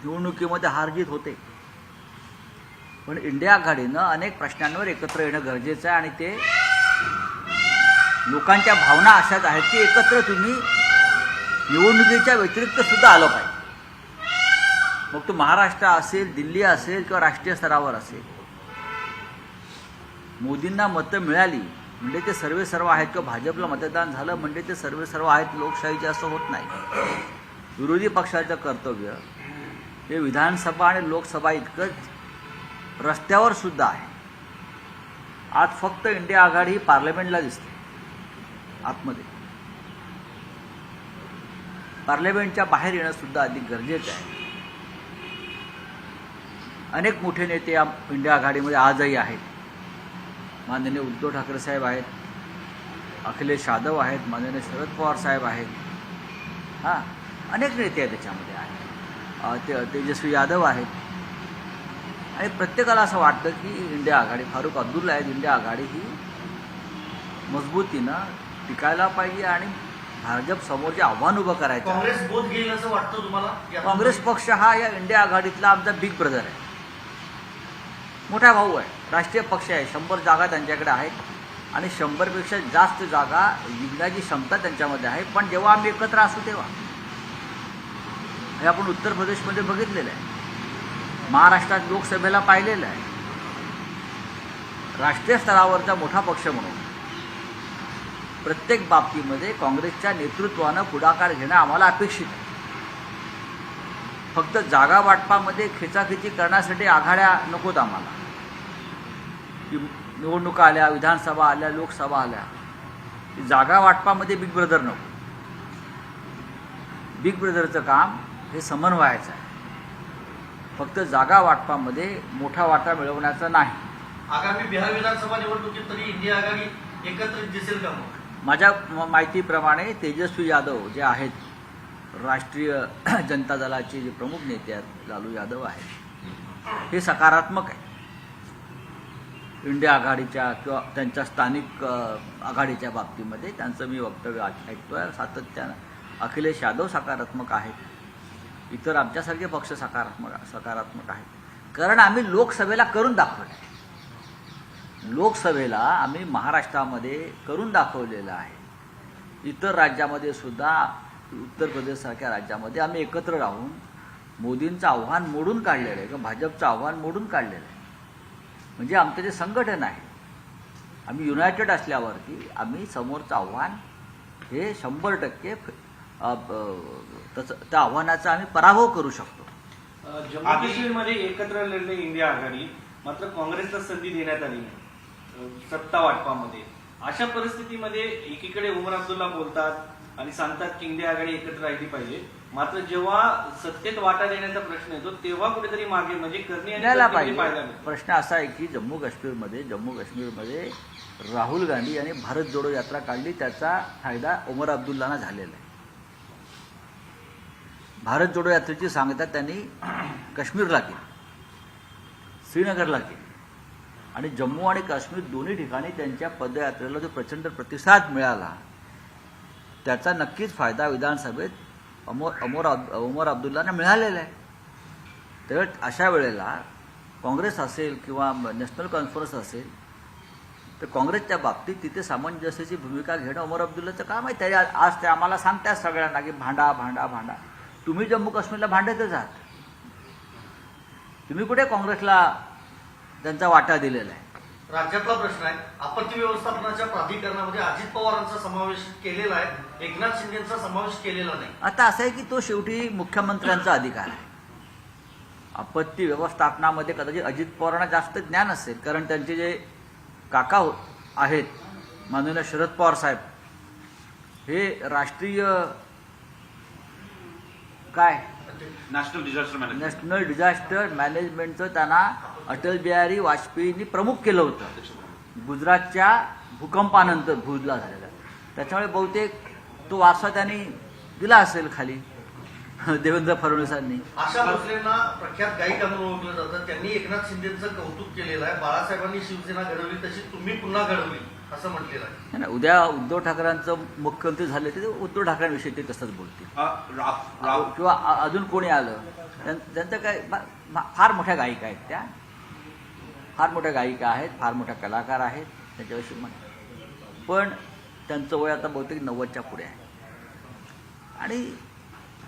निवडणुकीमध्ये हारजीत होते, पण इंडिया आघाडीनं अनेक प्रश्नांवर एकत्र येणं गरजेचं आहे आणि ते लोकांच्या भावना अशाच आहेत की एकत्र तुम्ही निवडणुकीच्या व्यतिरिक्त सुद्धा आलं पाहिजे. मग तो महाराष्ट्र असेल, दिल्ली असेल किंवा राष्ट्रीय स्तरावर असेल. मोदींना मतं मिळाली म्हणजे ते सर्व आहेत किंवा भाजपला मतदान झालं म्हणजे ते सर्व आहेत लोकशाहीचे असं होत नाही. विरोधी पक्षाचं कर्तव्य हे विधानसभा आणि लोकसभा इतकंच रस्त्यावर सुद्धा आहे. आज फक्त इंडिया आघाडी ही पार्लमेंटला दिसते. आतमध्ये पार्लमेंटच्या बाहेर येणं सुद्धा अधिक गरजेचं आहे. अनेक मोठे नेते इंडिया आघाडीमध्ये आजही आहेत. माननीय उद्धव ठाकरे साहेब आहेत, अखिलेश यादव आहेत, माननीय शरद पवार साहेब आहेत. हां, अनेक नेते आहेत त्याच्यामध्ये आहेत. तेजस्वी यादव आहेत. आणि प्रत्येकाला असं वाटतं की इंडिया आघाडी, फारुख अब्दुल्ला आहेत, इंडिया आघाडी ही मजबूतीनं टिकायला पाहिजे आणि भाजप समोर जे आव्हान उभं करायचं. काँग्रेस बोध घेईल असं वाटतं तुम्हाला? काँग्रेस पक्ष हा या इंडिया आघाडीतला आमचा बिग ब्रदर आहे, मोठा भाऊ आहे, राष्ट्रीय पक्ष आहे. 100 जागा त्यांच्याकडे आहेत आणि 100पेक्षा जास्त जागा जिंकण्याची क्षमता त्यांच्यामध्ये आहे. पण जेव्हा आम्ही एकत्र असू तेव्हा, हे आपण उत्तर प्रदेशमध्ये बघितलेलं आहे, महाराष्ट्रात लोकसभेला पाहिलेलं आहे. राष्ट्रीय स्तरावरचा मोठा पक्ष म्हणून प्रत्येक बाबतीमध्ये काँग्रेसच्या नेतृत्वानं पुढाकार घेणं आम्हाला अपेक्षित आहे. फक्त जागा वाटपामध्ये खेचाखेची करण्यासाठी आघाड्या नकोत आम्हाला. निवडणुका आल्या, विधानसभा आल्या, लोकसभा आल्या, जागा वाटपामध्ये बिग ब्रदर नको. बिग ब्रदरचं काम हे समन्वयाचं आहे, फक्त जागा वाटपामध्ये मोठा वाटा मिळवण्याचा नाही. आगामी बिहार विधानसभा निवडणुकीत तरी इंडिया आघाडी एकत्रित दिसेल का? मग माझ्या माहितीप्रमाणे तेजस्वी यादव जे आहेत, राष्ट्रीय जनता दलाचे जे प्रमुख नेते आहेत, लालू यादव आहेत, हे सकारात्मक आहे. इंडिया आघाडीच्या किंवा त्यांच्या स्थानिक आघाडीच्या बाबतीमध्ये त्यांचं मी वक्तव्य ऐकतोय सातत्यानं. अखिलेश यादव सकारात्मक आहेत, इतर आमच्यासारखे पक्ष सकारात्मक आहेत. कारण आम्ही लोकसभेला करून दाखवलं आहे. लोकसभेला आम्ही महाराष्ट्रामध्ये करून दाखवलेलं आहे. इतर राज्यामध्ये सुद्धा, उत्तर प्रदेशसारख्या राज्यामध्ये आम्ही एकत्र राहून मोदींचं आव्हान मोडून काढलेलं आहे किंवा भाजपचं आव्हान मोडून काढलेलं आहे. म्हणजे आमचं जे संघटन आहे, आम्ही युनायटेड असल्यावरती आम्ही समोरचं आव्हान हे 100% त्या आव्हानाचा आम्ही पराभव करू शकतो. जम्मू काश्मीरमध्ये एकत्र लढले इंडिया आघाडी, मात्र काँग्रेसला संधी देण्यात आली नाही सत्ता वाटपामध्ये. अशा परिस्थितीमध्ये एकीकडे उमर अब्दुल्ला बोलतात आणि सांगतात की इंडिया आघाडी एकत्र राहिली पाहिजे, मात्र जेव्हा सत्तेत वाटा देण्याचा प्रश्न येतो तेव्हा कुठेतरी मागे म्हणजे करणे पाहिजे. प्रश्न असा आहे की जम्मू काश्मीरमध्ये राहुल गांधी यांनी भारत जोडो यात्रा काढली, त्याचा फायदा उमर अब्दुल्लांना झालेला आहे. भारत जोडो यात्रेची सांगता त्यांनी काश्मीरला केली, श्रीनगरला केली आणि जम्मू आणि काश्मीर दोन्ही ठिकाणी त्यांच्या पदयात्रेला जो प्रचंड प्रतिसाद मिळाला, त्याचा नक्कीच फायदा विधानसभेत उमर अब्दुल्लांना मिळालेला आहे. तर अशा वेळेला काँग्रेस असेल किंवा नॅशनल कॉन्फरन्स असेल तर काँग्रेसच्या बाबतीत तिथे सामंजस्याची भूमिका घेणं उमर अब्दुल्लाचं काम आहे. त्याच्या आज ते आम्हाला सांगतात सगळ्यांना की भांडा भांडा भांडा. तुम्ही जम्मू काश्मीरला भांडतच आहात. तुम्ही कुठे काँग्रेसला त्यांचा वाटा दिलेला आहे? राज्यातला प्रश्न आहे, आपत्ती व्यवस्थापनाच्या प्राधिकरणामध्ये अजित पवारांचा समावेश केलेला आहे, एकनाथ शिंदेचा समावेश केलेला नाही. आता असं आहे की तो शेवटी मुख्यमंत्र्यांचा अधिकार आहे. आपत्ती व्यवस्थापनामध्ये कदाचित अजित पवारांना जास्त ज्ञान असेल, कारण त्यांचे जे काका आहेत माननीय शरद पवार साहेब, हे राष्ट्रीय नॅशनल डिझास्टर मॅनेजमेंटचं त्यांना अटल बिहारी वाजपेयींनी प्रमुख केलं होतं गुजरातच्या भूकंपानंतर भुजला झालेला. त्याच्यामुळे बहुतेक तो वारसा त्यांनी दिला असेल खाली देवेंद्र फडणवीसांनी. आशा भोसलेंना प्रख्यात गायिका म्हणून ओळखलं जातं. त्यांनी एकनाथ शिंदेचं कौतुक केलेलं आहे. बाळासाहेबांनी शिवसेना घडवली तशी तुम्ही पुन्हा घडवली असं म्हटलेलं आहे. है ना, उद्या उद्धव ठाकरेंचं मुख्यमंत्री झाले ते उद्धव ठाकरेंविषयी ते तसंच बोलतील किंवा अजून कोणी आलं त्यांचं काय फार मोठ्या गायिका आहेत त्या, फार मोठ्या गायिका आहेत, फार मोठ्या कलाकार आहेत त्याच्याविषयी पण त्यांचं वय आता बहुतेक 90च्या पुढे आहे आणि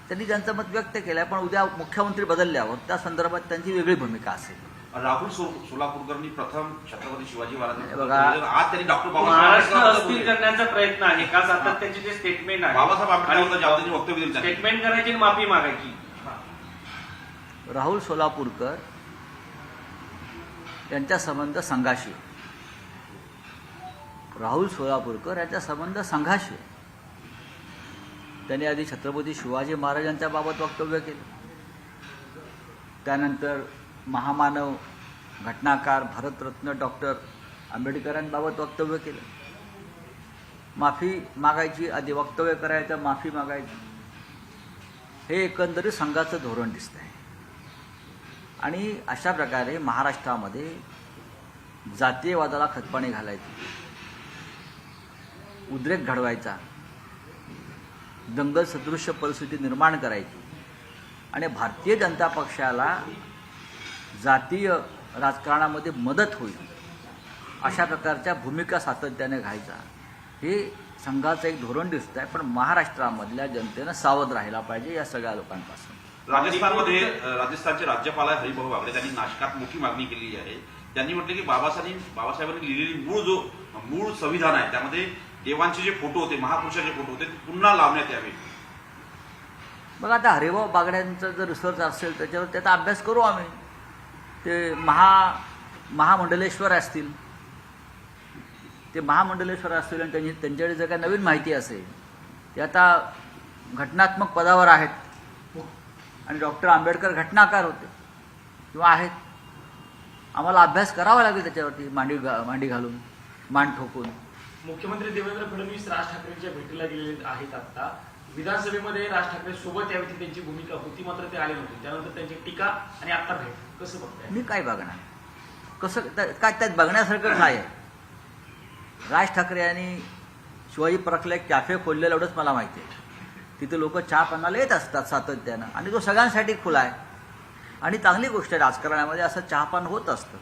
त्यांनी त्यांचं मत व्यक्त केलं आहे. पण उद्या मुख्यमंत्री बदलल्यावर त्या संदर्भात त्यांची वेगळी भूमिका असेल. राहुल सोलापूरकरांनी प्रथम छत्रपती शिवाजी महाराज बघा, आज त्यांनी डॉक्टर महाराष्ट्र अस्थिर करण्याचा प्रयत्न आहे का सातत्याचे जे स्टेटमेंट आहे बाबासाहेब आंबेडकरांचं ज्यावेळी त्यांनी वक्तव्य दिलं त्यांनी. स्टेटमेंट करायची आणि माफी मागायची. राहुल सोलापूरकर यांचा संबंध संघाशी, राहुल सोलापूरकर यांचा संबंध संघाशी. त्यांनी आधी छत्रपती शिवाजी महाराजांच्या बाबत वक्तव्य केलं, त्यानंतर महामानव घटनाकार भारतरत्न डॉक्टर आंबेडकरांबाबत वक्तव्य केलं. माफी मागायची, आधी वक्तव्य करायचं, माफी मागायची, हे एकंदरीत संघाचं धोरण दिसतं आहे. आणि अशा प्रकारे महाराष्ट्रामध्ये जातीयवादाला खतपाणी घालायचं, उद्रेक घडवायचा, दंगल सदृश्य परिस्थिती निर्माण करायची आणि भारतीय जनता पक्षाला जातीय राजकारणामध्ये मदत होईल अशा प्रकारच्या भूमिका सातत्याने घ्यायचा, हे संघाचं एक धोरण दिसत आहे. पण महाराष्ट्रामधल्या जनतेनं सावध राहायला पाहिजे या सगळ्या लोकांपासून. राजस्थानचे राज्यपाल आहे हरिभाऊ बागडे, त्यांनी नाशकात मोठी मागणी केलेली आहे. त्यांनी म्हटलं की बाबासाहेबांनी लिहिलेली मूळ संविधान आहे त्यामध्ये देवांचे जे फोटो होते, महापुरुषाचे फोटो होते ते पुन्हा लावण्यात यावे. मग आता हरिभाऊ बागड्यांचा जर रिसर्च असेल त्याच्यावर त्याचा अभ्यास करू आम्ही. ते महामंडलेश्वर असतील, ते महामंडलेश्वर असतील आणि त्यांच्याकडे जर काही नवीन माहिती असेल, ते आता घटनात्मक पदावर आहेत आणि डॉक्टर आंबेडकर घटनाकार होते किंवा आहेत. आम्हाला अभ्यास करावा लागेल त्याच्यावरती, मांडी घालून, मान ठोकून. मुख्यमंत्री देवेंद्र फडणवीस राज ठाकरेंच्या भेटीला गेलेले आहेत. आता विधानसभेमध्ये राज ठाकरे सोबत यावी ती त्यांची भूमिका होती, मात्र ते आले नव्हते. त्यानंतर त्यांची टीका आणि आता भेट कसं बघताय? मी काय बघणार, कसं काय त्यात बघण्यासारखं काय आहे? राज ठाकरे यांनी शिवाजी पार्कला एक कॅफे खोललेलं एवढंच मला माहिती आहे. तिथे लोक चहा पाण्याला येत असतात सातत्यानं आणि तो सगळ्यांसाठी खुला आहे आणि चांगली गोष्ट आहे. राजकारणामध्ये असं चहापान होत असतं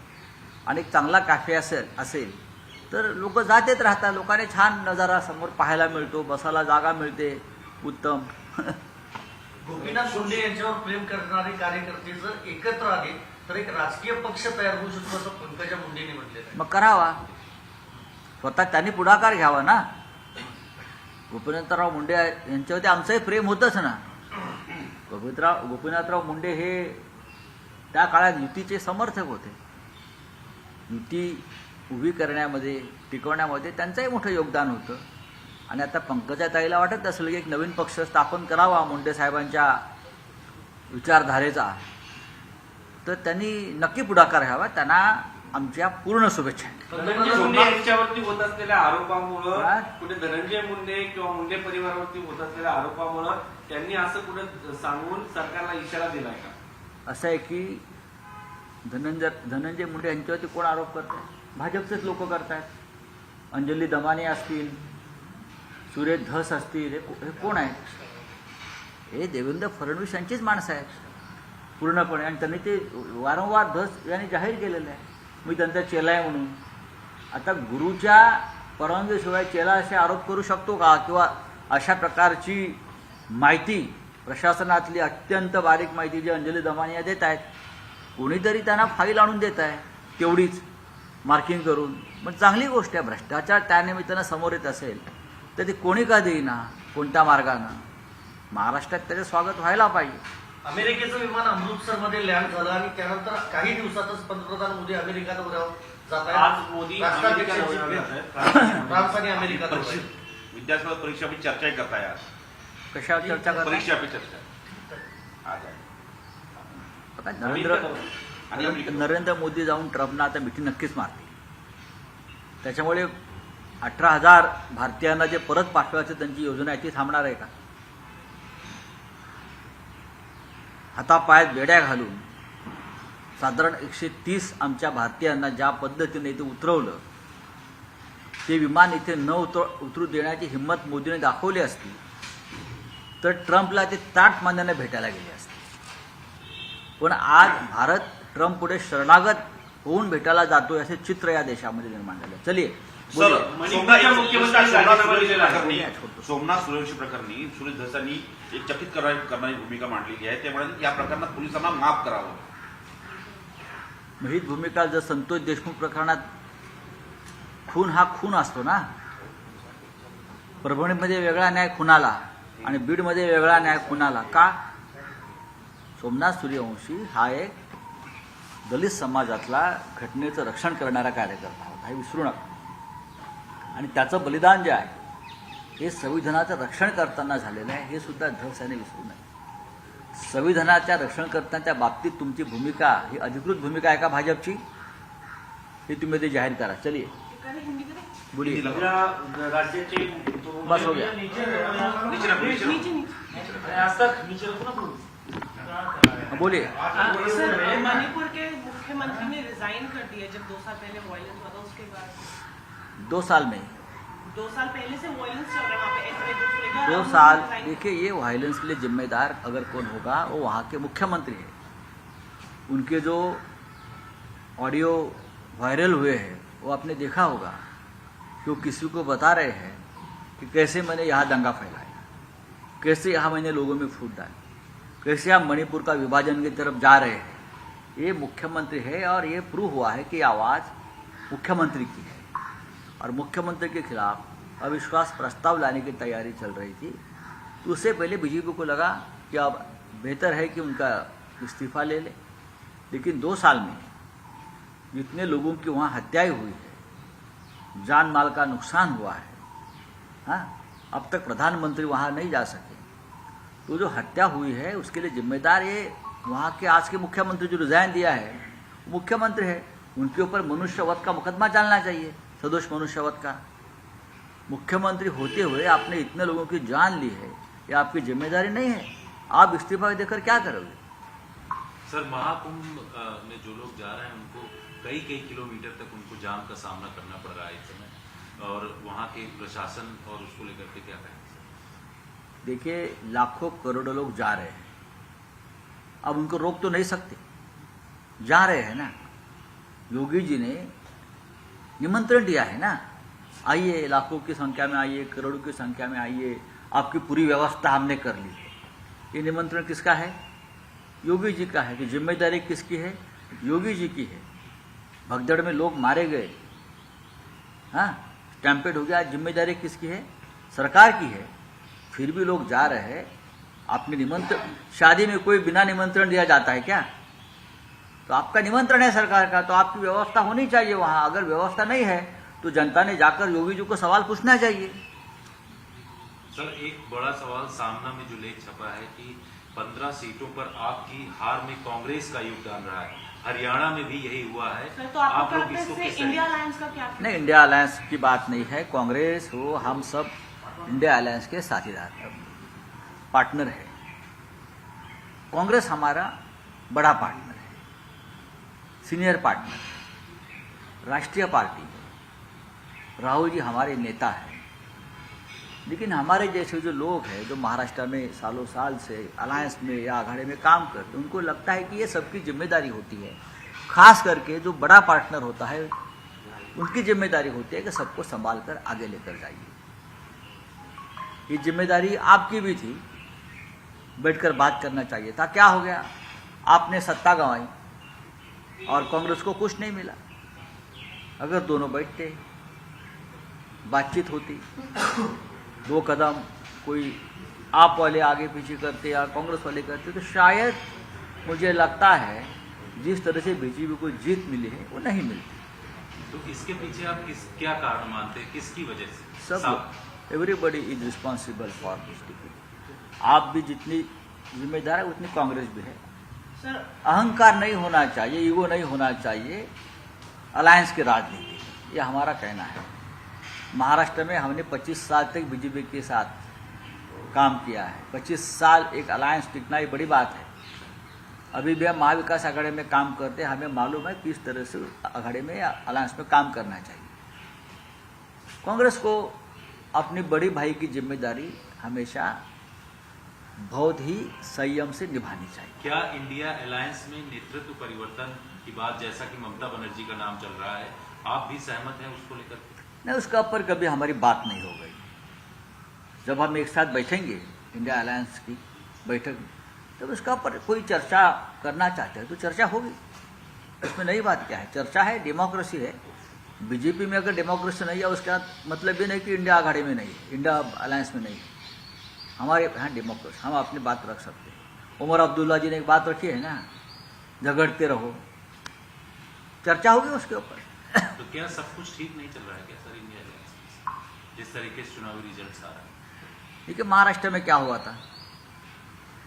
आणि एक चांगला कॅफे असेल तर लोक जात येत राहतात. लोकांनी छान नजारा समोर पाहायला मिळतो, बसायला जागा मिळते, उत्तम. गोपीनाथ मुंडे यांच्यावर प्रेम करणारे कार्यकर्ते जर एकत्र आले तर एक राजकीय पक्ष तयार होऊ शकतो असं पंकजा मुंडेंनी म्हटलेलं आहे. मग करावा, स्वतः त्यांनी पुढाकार घ्यावा ना. गोपीनाथराव मुंडे यांच्यावरती आमचंही प्रेम होतंच ना. गोपीनाथराव मुंडे हे त्या काळात युतीचे समर्थक होते. युती उभी करण्यामध्ये, टिकवण्यामध्ये त्यांचंही मोठं योगदान होतं. आणि आता पंकजाताईला वाटत असेल की एक नवीन पक्ष स्थापन करावा मुंडे साहेबांच्या विचारधारेचा, तर त्यांनी नक्की पुढाकार घ्यावा. त्यांना आमच्या पूर्ण शुभेच्छा. धनंजय मुंडे यांच्यावरती होत असलेल्या आरोपामुळं, कुठे धनंजय मुंडे किंवा मुंडे परिवारावरती होत असलेल्या आरोपामुळं त्यांनी असं कुठे सांगून सरकारला इशारा दिलाय का? असं आहे की धनंजय मुंडे यांच्यावरती कोण आरोप करत आहे? भाजपचेच लोक करत आहेत. अंजली दमाने असतील, सुरेश धस असतील, हे कोण आहेत? हे देवेंद्र फडणवीस यांचीच माणसं आहेत पूर्णपणे. आणि त्यांनी ते वारंवार धस यांनी जाहीर केलेलं आहे, मी त्यांचा चेला आहे म्हणून. आता गुरुच्या परवानगीशिवाय चेला असे आरोप करू शकतो का? किंवा अशा प्रकारची माहिती प्रशासनातली अत्यंत बारीक माहिती जी अंजली दमानिया देत आहेत, कोणीतरी त्यांना फाईल आणून देत आहे तेवढीच मार्किंग करून. पण चांगली गोष्ट आहे. भ्रष्टाचार त्यानिमित्तानं समोर येत असेल तर ते कोणी का देईना, कोणत्या मार्गानं. महाराष्ट्रात त्याचं स्वागत व्हायला पाहिजे. अमेरिकेचं विमान अमृतसरमध्ये लँड झालं आणि त्यानंतर काही दिवसातच पंतप्रधान मोदी अमेरिका दौऱ्यावर जात आज मोदी अमेरिका दौऱ्यावर जात आहेत. फ्रान्स आणि अमेरिका दौऱ्यावर. विद्यार्थी परीक्षा पे चर्चा करताय आज. कशावर चर्चा करता? परीक्षा पे चर्चा आज आहे. नरेंद्र मोदी जाऊन ट्रम्पना आता मिठी नक्कीच मारतील. त्याच्यामुळे 18,000 भारतीयांना जे परत पाठवायचं त्यांची योजना आहे ती थांबणार आहे का? हातापायात बेड्या घालून साधारण 130 आमच्या भारतीयांना ज्या पद्धतीने इथे उतरवलं, ते विमान इथे न उतरू देण्याची हिंमत मोदीने दाखवली असती तर ट्रम्पला ते ताट मान्याने भेटायला गेले असते. पण आज भारत ट्रम्प पुढे शरणागत होऊन भेटायला जातोय असे चित्र या देशामध्ये निर्माण झालं. चलिए सर, बोलिए. मणिपूरच्या मुख्यमंत्री राजीनामा दिलेला आहे. सोमनाथ सूर्यवंशी प्रकरणी सुरेश धसांनी एक चकित करणारी भूमिका मांडलेली आहे. ते म्हणाले की या प्रकरणात पोलिसांना माफ करावं. मग हीच भूमिका जर संतोष देशमुख प्रकरणात खून हा खून असतो ना. परभणीमध्ये वेगळा न्याय खुनाला आणि बीडमध्ये वेगळा न्याय खुनाला का? सोमनाथ सूर्यवंशी हा एक दलित समाजातला घटनेचं रक्षण करणारा कार्यकर्ता होता, हे विसरू नका. आणि त्याचं बलिदान जे आहे हे संविधानाचं रक्षण करताना झालेलं आहे, हे सुद्धा धस याने विसरू नये. संविधानाच्या रक्षण करतानाच्या बाबतीत तुमची भूमिका ही अधिकृत भूमिका आहे का भाजपची, हे तुम्ही ते जाहीर करा. चलिए बोलिए. राज्याचे बस हो गया. आज तक नीचे रखो ना बोलू. बोलिए. सर, मणिपुर के मुख्यमंत्री ने रिजाइन कर दिया जब 2 साल पहले वायलेंस हुआ था. उसके बाद 2 साल में 2 साल पहले से वायलेंस चल रहा है वहाँ पे. ऐसे दूसरे का 2 साल देखिए, ये वायलेंस के लिए जिम्मेदार अगर कौन होगा वो वहाँ के मुख्यमंत्री हैं. उनके जो ऑडियो वायरल हुए हैं वो आपने देखा होगा कि वो किसी को बता रहे हैं कि कैसे मैंने यहाँ दंगा फैलाया, कैसे यहाँ मैंने लोगों में फूट डाली, कैसे आप मणिपुर का विभाजन की तरफ जा रहे हैं. ये मुख्यमंत्री है और ये प्रूव हुआ है कि आवाज़ मुख्यमंत्री की है. और मुख्यमंत्री के खिलाफ अविश्वास प्रस्ताव लाने की तैयारी चल रही थी. तो उससे पहले बीजेपी को लगा कि अब बेहतर है कि उनका इस्तीफा ले ले. लेकिन 2 साल में जितने लोगों की वहाँ हत्याएं हुई है, जान माल का नुकसान हुआ है, हाँ, अब तक प्रधानमंत्री वहाँ नहीं जा सके. तो जो हत्या हुई है उसके लिए जिम्मेदार ये वहाँ के आज के मुख्यमंत्री जो रिजाइन दिया है मुख्यमंत्री है. उनके ऊपर मनुष्यवध का मुकदमा चलना चाहिए, सदोष मनुष्यवध का. मुख्यमंत्री होते हुए आपने इतने लोगों की जान ली है, ये आपकी जिम्मेदारी नहीं है. आप इस्तीफा देकर क्या करोगे? सर, महाकुंभ में जो लोग जा रहे हैं उनको कई किलोमीटर तक उनको जाम का सामना करना पड़ रहा है इस समय, और वहाँ के प्रशासन और उसको लेकर के क्या कहेंगे? देखिए, लाखों करोड़ों लोग जा रहे हैं, अब उनको रोक तो नहीं सकते, जा रहे हैं ना. योगी जी ने निमंत्रण दिया है ना, आइए, लाखों की संख्या में आइए, करोड़ों की संख्या में आइए, आपकी पूरी व्यवस्था हमने कर ली है. ये निमंत्रण किसका है? योगी जी का है. कि जिम्मेदारी किसकी है? योगी जी की है. भगदड़ में लोग मारे गए, हाँ, स्टैम्पेड हो गया, जिम्मेदारी किसकी है? सरकार की है. फिर भी लोग जा रहे हैं. आपने निमंत्रण, शादी में कोई बिना निमंत्रण दिया जाता है क्या? तो आपका निमंत्रण है सरकार का, तो आपकी व्यवस्था होनी चाहिए वहां. अगर व्यवस्था नहीं है तो जनता ने जाकर योगी जी को सवाल पूछना चाहिए. सर, एक बड़ा सवाल सामना में जो लेख छपा है कि 15 सीटों पर आपकी हार में कांग्रेस का योगदान रहा है. हरियाणा में भी यही हुआ है. सर, तो आपको आप लोग क्या इसको लगता है किस इससे इंडिया तरह- अलायंस का क्या? नहीं, इंडिया अलायंस की बात नहीं है. कांग्रेस हो, हम सब इंडिया अलायंस के साथीदार, पार्टनर है. कांग्रेस हमारा बड़ा पार्टनर है, सीनियर पार्टनर है, राष्ट्रीय पार्टी है. राहुल जी हमारे नेता हैं. लेकिन हमारे जैसे जो लोग हैं जो महाराष्ट्र में सालों साल से अलायंस में या अखाड़े में काम करते हैं, उनको लगता है कि ये सबकी जिम्मेदारी होती है. खास करके जो बड़ा पार्टनर होता है उनकी जिम्मेदारी होती है कि सबको संभाल कर आगे लेकर जाइए. ये जिम्मेदारी आपकी भी थी, बैठकर बात करना चाहिए था. क्या हो गया? आपने सत्ता गंवाई और कांग्रेस को कुछ नहीं मिला. अगर दोनों बैठते, बातचीत होती, 2 कदम कोई आप वाले आगे पीछे करते या कांग्रेस वाले करते, तो शायद मुझे लगता है जिस तरह से बीजेपी को जीत मिली है वो नहीं मिलती. तो इसके पीछे आप क्या कारण मानते हैं, किसकी वजह से? सब, everybody is responsible for this defeat. आप भी जितनी जिम्मेदार है उतनी कांग्रेस भी है. सर, अहंकार नहीं होना चाहिए, ईगो नहीं होना चाहिए अलायंस की राजनीति. ये हमारा कहना है. महाराष्ट्र में हमने 25 साल तक बीजेपी के साथ काम किया है. 25 साल एक अलायंस टिकना ये बड़ी बात है. अभी भी हम महाविकास अखाड़े में काम करते हैं, हमें मालूम है किस तरह से अखाड़े में या अलायंस में काम करना चाहिए. कांग्रेस को अपनी बड़ी भाई की जिम्मेदारी हमेशा बहुत ही संयम से निभानी चाहिए। क्या इंडिया अलायंस में नेतृत्व परिवर्तन की बात, जैसा कि ममता बनर्जी का नाम चल रहा है, आप भी सहमत हैं उसको लेकर? नहीं, उसका ऊपर कभी हमारी बात नहीं हो गई। जब हम एक साथ बैठेंगे इंडिया अलायंस की बैठक में, तब उसका ऊपर कोई चर्चा करना चाहते हैं तो चर्चा होगी, इसमें नई बात क्या है। चर्चा है, डेमोक्रेसी है। बीजेपी में अगर डेमोक्रेसी नहीं है उसका मतलब ये नहीं कि इंडिया आघाड़ी में नहीं है, इंडिया अलायंस में नहीं है। हमारे यहाँ डेमोक्रेसी, हम अपनी बात रख सकते हैं। उमर अब्दुल्ला जी ने एक बात रखी है ना, झगड़ते रहो, चर्चा होगी उसके ऊपर। तो क्या सब कुछ ठीक नहीं चल रहा है क्या सर इंडिया अलायंस में, जिस तरीके से चुनावी रिजल्ट आ रहा है? देखिए, महाराष्ट्र में क्या हुआ था,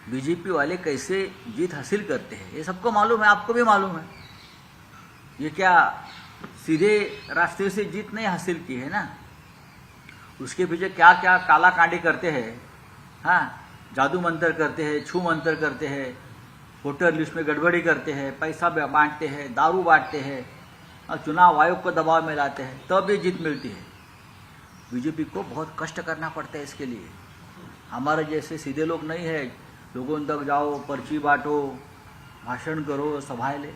बीजेपी वाले कैसे जीत हासिल करते हैं ये सबको मालूम है, आपको भी मालूम है। ये क्या सीधे रास्ते से जीत नहीं हासिल की है ना, उसके पीछे क्या क्या काला कांडी करते हैं। हाँ, जादू मंत्र करते हैं, छू मंत्र करते हैं, वोटर लिस्ट में गड़बड़ी करते हैं, पैसा बांटते हैं, दारू बांटते हैं, और चुनाव आयोग को दबाव में लाते हैं, तब ये जीत मिलती है। बीजेपी को बहुत कष्ट करना पड़ता है इसके लिए। हमारे जैसे सीधे लोग नहीं है, लोगों तक जाओ, पर्ची बांटो, भाषण करो, सभाएं ले।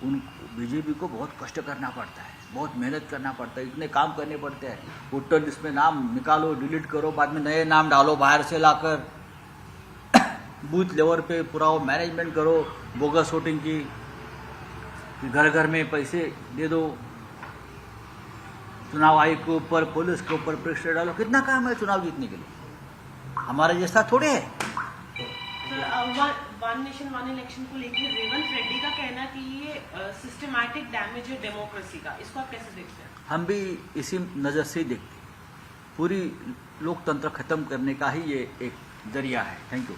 उन बीजेपी को बहुत कष्ट करना पड़ता है, बहुत मेहनत करना पड़ता है, इतने काम करने पड़ते हैं। वोटर लिस्ट में नाम निकालो, डिलीट करो, बाद में नए नाम डालो बाहर से लाकर, बूथ लेवल पे पूरा वो मैनेजमेंट करो, बोगस वोटिंग की, घर घर में पैसे दे दो, चुनाव आयोग के ऊपर, पुलिस के ऊपर प्रेशर डालो। कितना काम है चुनाव जीतने के लिए, हमारे जैसा थोड़े है। Sir, one nation one election को लेकर रेवंत रेड्डी का कहना है कि ये सिस्टमैटिक डैमेज है डेमोक्रेसी का, इसको आप कैसे देखते हैं? हम भी इसी नज़र से ही देखते हैं। पूरी लोकतंत्र खत्म करने का ही ये एक जरिया है। Thank you.